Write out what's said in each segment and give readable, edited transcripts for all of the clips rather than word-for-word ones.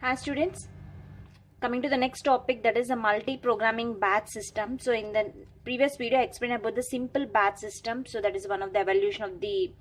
Hi students, coming to the next topic, that is a multi-programming batch system. So in the previous video I explained about the simple batch system. So that is one of the evolution of the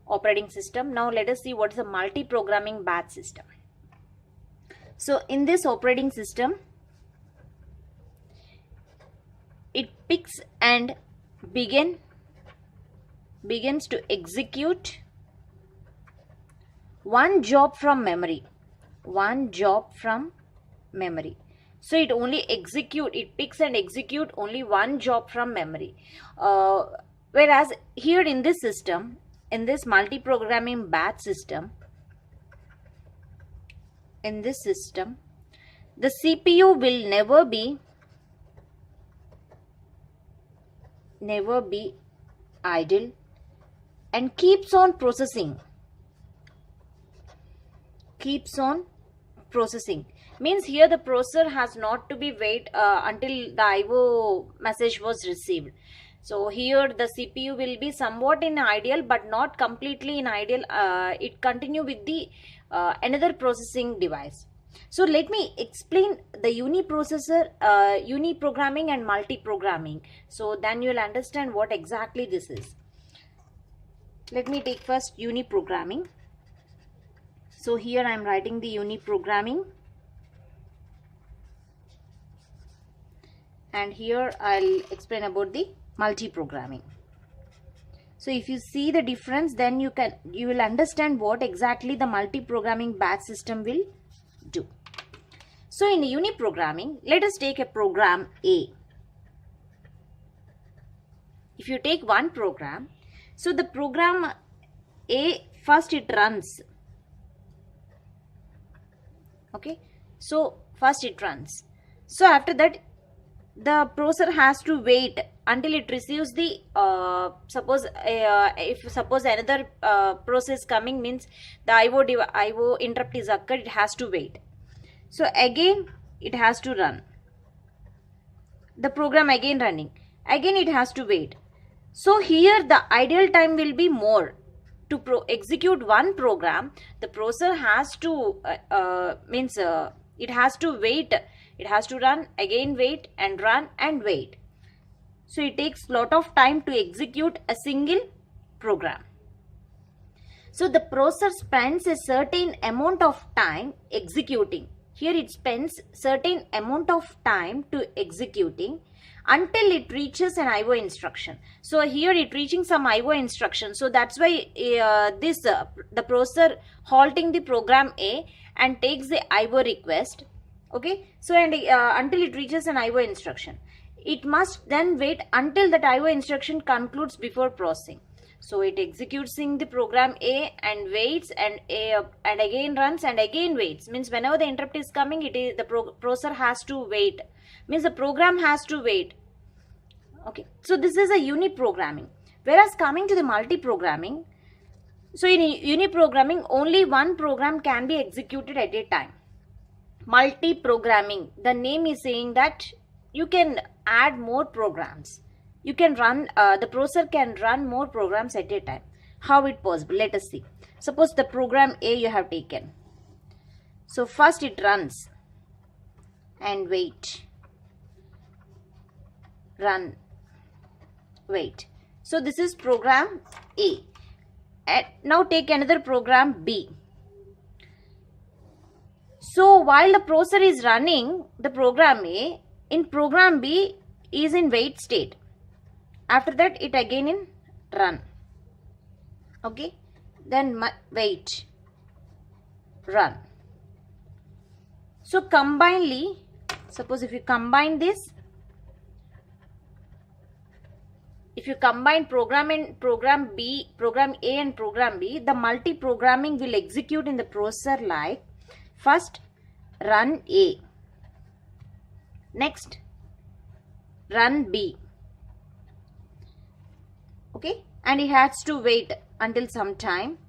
operating system. Now let us see what is a multi-programming batch system. So in this operating system, it picks and begins to execute one job from memory. So it picks and execute only one job from memory. Whereas here in this system, in this multi-programming batch system, the CPU will never be idle and keeps on processing. Means here the processor has not to be wait until the IO message was received. So here the CPU will be somewhat in idle but not completely in idle. It continue with the another processing device. So let me explain the uniprogramming and multi-programming. So then you will understand what exactly this is. Let me take first uniprogramming. So here I am writing the uniprogramming, and here I'll explain about the multi-programming. So if you see the difference, then you will understand what exactly the multi-programming batch system will do. So in uniprogramming, let us take a program A. If you take one program, so the program A, first it runs. Okay, so first it runs. So after that, the processor has to wait until it receives the suppose another process coming, means the IO interrupt is occurred, it has to wait. So again it has to run. The program again running. Again it has to wait. So here the idle time will be more. To execute one program, the processor has to it has to wait. It has to run, again wait, and run and wait. So it takes lot of time to execute a single program. So the processor spends a certain amount of time executing. Here it spends certain amount of time to executing until it reaches an IO instruction. So here it reaching some IO instruction. So that's why the processor halting the program A and takes the IO request. Okay, so and until it reaches an IO instruction, it must then wait until that IO instruction concludes before processing. So it executes in the program A and waits, and again runs and again waits. Means whenever the interrupt is coming, the processor has to wait. Means the program has to wait. Okay, so this is a uniprogramming. Whereas coming to the multi-programming, so in uniprogramming, only one program can be executed at a time. Multi-programming, the name is saying that you can add more programs. You can run, the processor can run more programs at a time. How it possible? Let us see. Suppose the program A you have taken. So first it runs and wait. Run, wait. So this is program A. And now take another program B. So while the processor is running the program A, in program B is in wait state. After that it again in run. Okay, then wait, run. So combinedly, suppose if you combine this, if you combine program A and program B, the multi-programming will execute in the processor like first run A, next run B. Okay, and it has to wait until some time,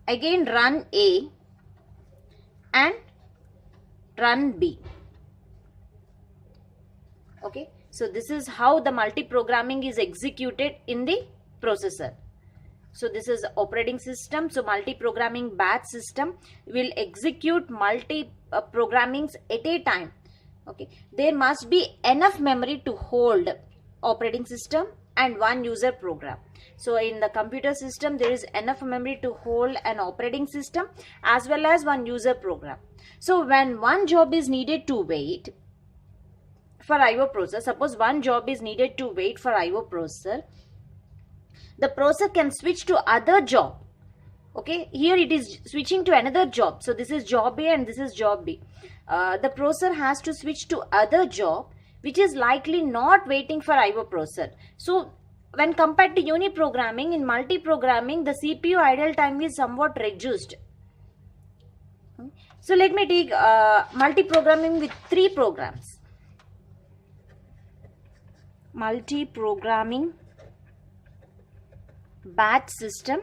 again run A and run B. Okay, so this is how the multi-programming is executed in the processor. So this is operating system. So multi-programming batch system will execute multi-programmings at a time. Okay, there must be enough memory to hold operating system and one user program. So in the computer system, there is enough memory to hold an operating system as well as one user program. So when one job is needed to wait for IO processor, suppose one job is needed to wait for IO processor, the processor can switch to other job. Okay, here it is switching to another job. So this is job A and this is job B. The processor has to switch to other job which is likely not waiting for IO processor. So when compared to uniprogramming, in multi-programming, the CPU idle time is somewhat reduced. So let me take multi-programming with 3 programs. Multi-programming batch system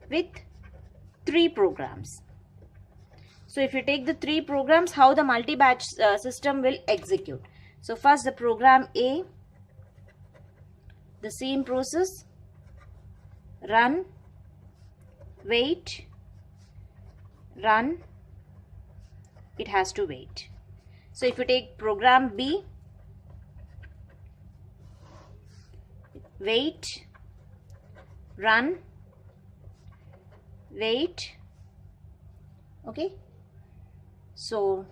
with 3 programs. So if you take the 3 programs, how the multi-batch system will execute. So first the program A, the same process, run, wait, run, it has to wait. So if you take program B, wait, run, wait. Okay, so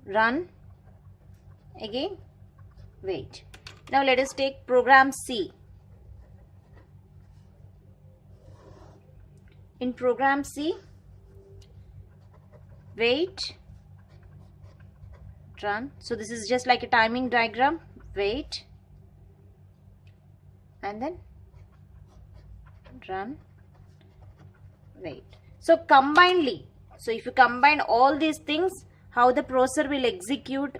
run, again, wait. Now let us take program C. In program C, wait, run. So this is just like a timing diagram. Wait, and then run, wait. So combinedly, so if you combine all these things, how the processor will execute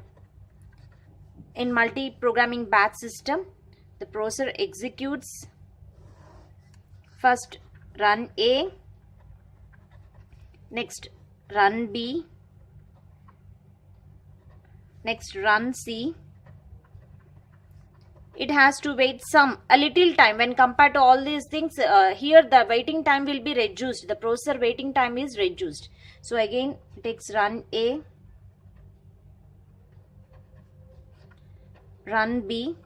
in multi-programming batch system, the processor executes first run A, next run B, next run C. It has to wait a little time. When compared to all these things, here the waiting time will be reduced. The processor waiting time is reduced. So again it takes run A, run B,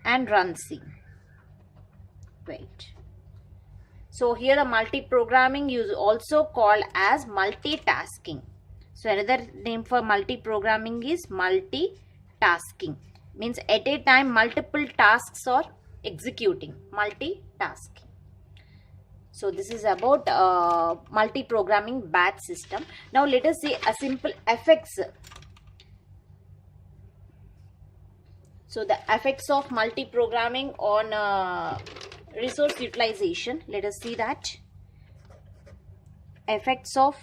and run C. Wait. So here the multi-programming is also called as multitasking. So another name for multi-programming is multitasking. Means at a time multiple tasks are executing. Multitasking. So this is about multi-programming batch system. Now let us see a simple effects. So the effects of multi-programming on resource utilization. Let us see that. Effects of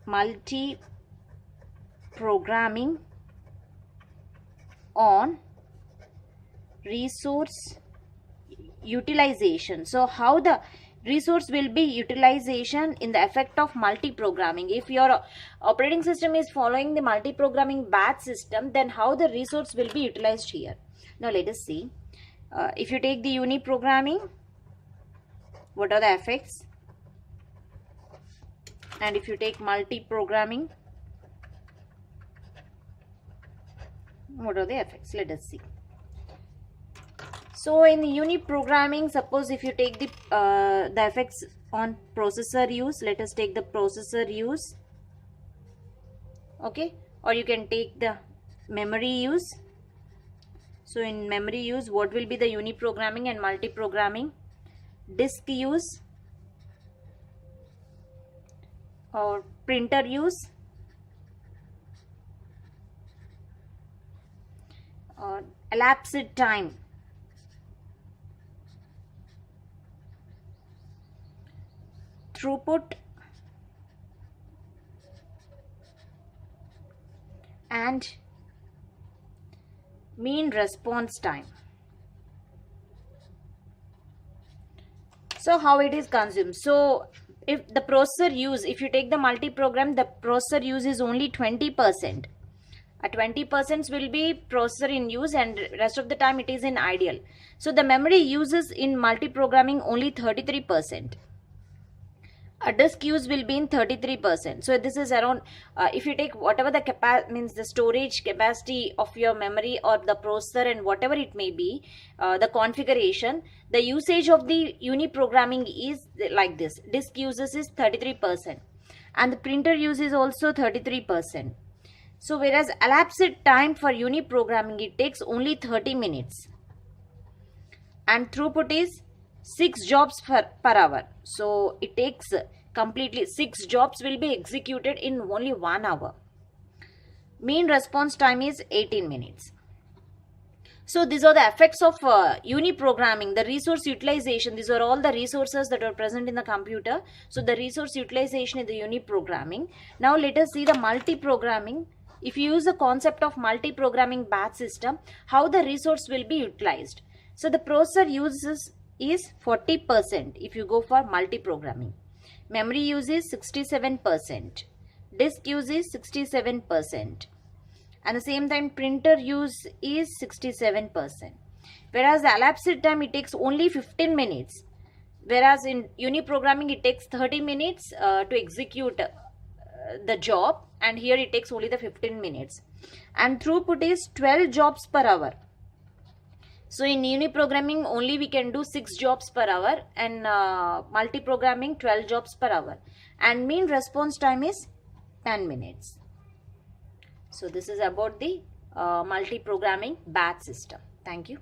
multi-programming on resource utilization. So how the resource will be utilization in the effect of multi-programming. If your operating system is following the multi-programming batch system, then how the resource will be utilized here. Now let us see. If you take the uniprogramming, what are the effects? And if you take multi-programming, what are the effects? Let us see. So in the uniprogramming, suppose if you take the effects on processor use, let us take the processor use. Okay, or you can take the memory use. So in memory use, what will be the uniprogramming and multi-programming? Disk use or printer use or elapsed time. Throughput and mean response time. So how it is consumed? So if the processor use, if you take the multi-program, the processor use is only 20%. 20% will be processor in use, and rest of the time it is in ideal. So the memory uses in multi-programming only 33%. A disk use will be in 33%. So this is around, if you take whatever the the storage capacity of your memory or the processor and whatever it may be, the configuration, the usage of the uniprogramming is like this. Disk uses is 33% and the printer use is also 33%. So whereas elapsed time for uniprogramming, it takes only 30 minutes and throughput is 6 jobs per hour. So it takes completely 6 jobs will be executed in only 1 hour. Mean response time is 18 minutes. So these are the effects of uniprogramming, the resource utilization. These are all the resources that are present in the computer. So the resource utilization is the uniprogramming. Now let us see the multiprogramming. If you use the concept of multiprogramming batch system, how the resource will be utilized. So the processor uses is 40% if you go for multiprogramming. Memory use is 67%. Disk use is 67%. And the same time printer use is 67%. Whereas the elapsed time, it takes only 15 minutes. Whereas in uniprogramming it takes 30 minutes to execute the job, and here it takes only the 15 minutes. And throughput is 12 jobs per hour. So in uniprogramming only we can do 6 jobs per hour, and multiprogramming 12 jobs per hour. And mean response time is 10 minutes. So this is about the multiprogramming batch system. Thank you.